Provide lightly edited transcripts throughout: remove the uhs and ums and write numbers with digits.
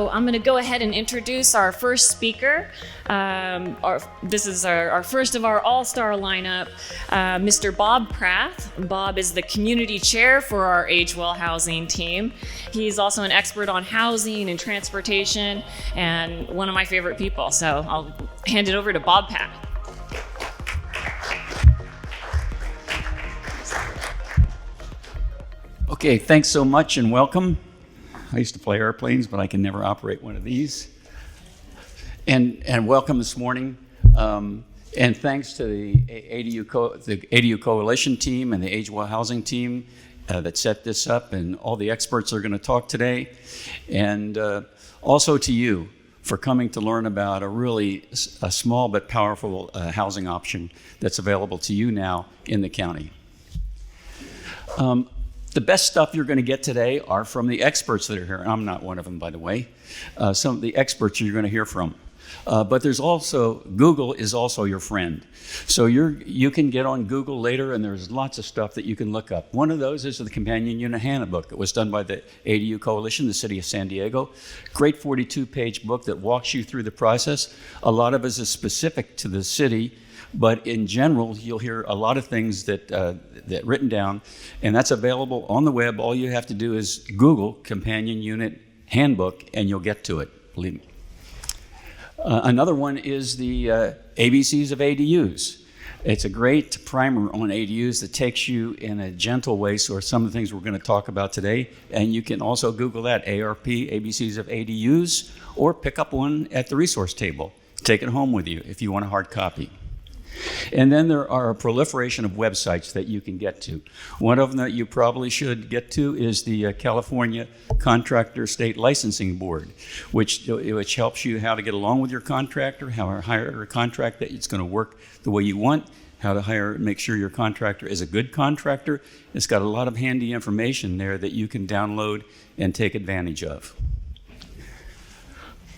So I'm going to go ahead and introduce our first speaker. This is our first of our all-star lineup, Mr. Bob Prath. Bob is the community chair for our Age Well Housing team. He's also an expert on housing and transportation and one of my favorite people. So I'll hand it over to Bob Prath. Okay, thanks so much and welcome. I used to fly airplanes, but I can never operate one of these. And welcome this morning. And thanks to the ADU Coalition team and the Age Well Housing team that set this up, and all the experts are going to talk today. And also to you for coming to learn about a small but powerful housing option that's available to you now in the county. The best stuff you're going to get today are from the experts that are here. I'm not one of them, by the way. Some of the experts you're going to hear from. But there's also, Google is also your friend. So you can get on Google later, and there's lots of stuff that you can look up. One of those is the Companion Unit Handbook that was done by the ADU Coalition, the city of San Diego. Great 42-page book that walks you through the process. A lot of it is specific to the city, but in general, you'll hear a lot of things that written down, and that's available on the web. All you have to do is Google Companion Unit Handbook, and you'll get to it, believe me. Another one is the ABCs of ADUs. It's a great primer on ADUs that takes you in a gentle way, so are some of the things we're going to talk about today. And you can also Google that, AARP, ABCs of ADUs, or pick up one at the resource table. Take it home with you if you want a hard copy. And then there are a proliferation of websites that you can get to. One of them that you probably should get to is the California Contractor State Licensing Board, which helps you how to get along with your contractor, how to hire a contract that it's going to work the way you want, how to make sure your contractor is a good contractor. It's got a lot of handy information there that you can download and take advantage of.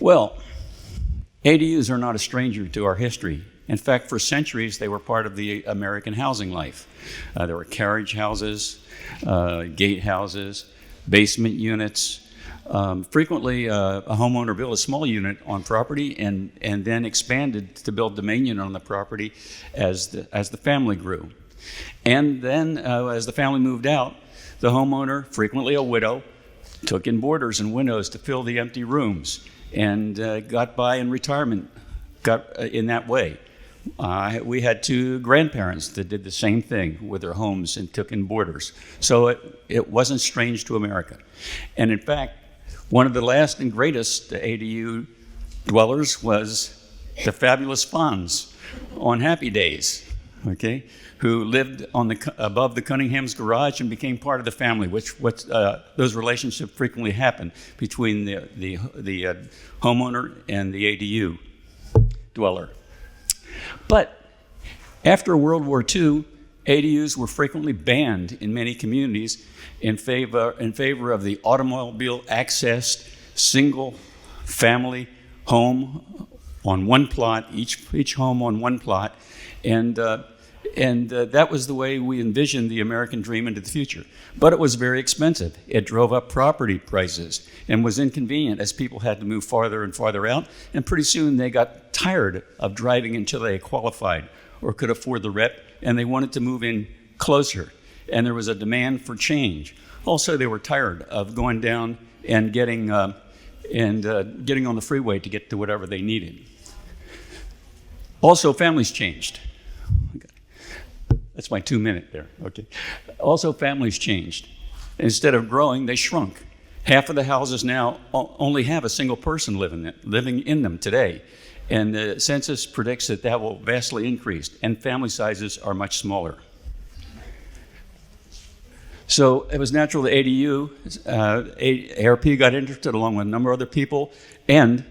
Well, ADUs are not a stranger to our history. In fact, for centuries, they were part of the American housing life. There were carriage houses, gate houses, basement units. Frequently, a homeowner built a small unit on property and then expanded to build the main unit on the property as the family grew. And then, as the family moved out, the homeowner, frequently a widow, took in boarders and windows to fill the empty rooms and got by in retirement, in that way. We had two grandparents that did the same thing with their homes and took in boarders. So it wasn't strange to America. And in fact, one of the last and greatest ADU dwellers was the fabulous Fonz on Happy Days, okay, who lived above the Cunningham's garage and became part of the family, those relationships frequently happen between the homeowner and the ADU dweller. But after World War II, ADUs were frequently banned in many communities in favor of the automobile-accessed single-family home on one plot, each home on one plot, and that was the way we envisioned the American dream into the future. But it was very expensive. It drove up property prices and was inconvenient as people had to move farther and farther out, and pretty soon they got tired of driving until they qualified or could afford the rent, and they wanted to move in closer, and there was a demand for change. Also, they were tired of going down and getting on the freeway to get to whatever they needed. Also, families changed. That's my 2-minute there, okay. Also, families changed. Instead of growing, they shrunk. Half of the houses now only have a single person living in them today. And the census predicts that will vastly increase, and family sizes are much smaller. So it was natural that AARP got interested along with a number of other people, and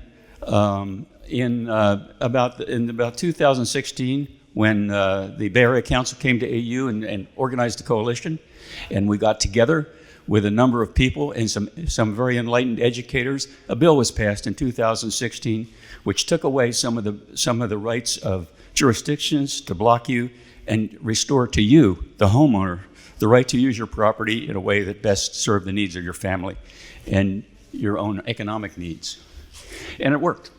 in about 2016, when the Bay Area Council came to AU and organized a coalition, and we got together with a number of people and some very enlightened educators, a bill was passed in 2016, which took away some of the rights of jurisdictions to block you and restore to you, the homeowner, the right to use your property in a way that best served the needs of your family. And your own economic needs. And it worked.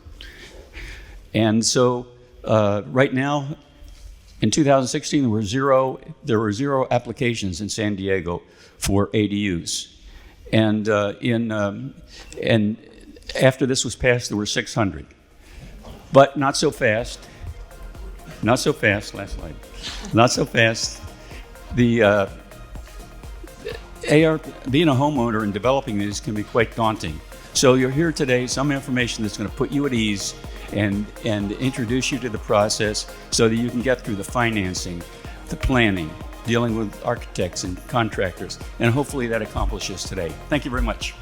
And so right now, in 2016, there were zero applications in San Diego for ADUs. And and after this was passed, there were 600. But not so fast. Not so fast, last slide. Not so fast. The being a homeowner and developing these can be quite daunting. So you're here today, some information that's going to put you at ease and introduce you to the process so that you can get through the financing, the planning, dealing with architects and contractors, and hopefully that accomplishes today. Thank you very much.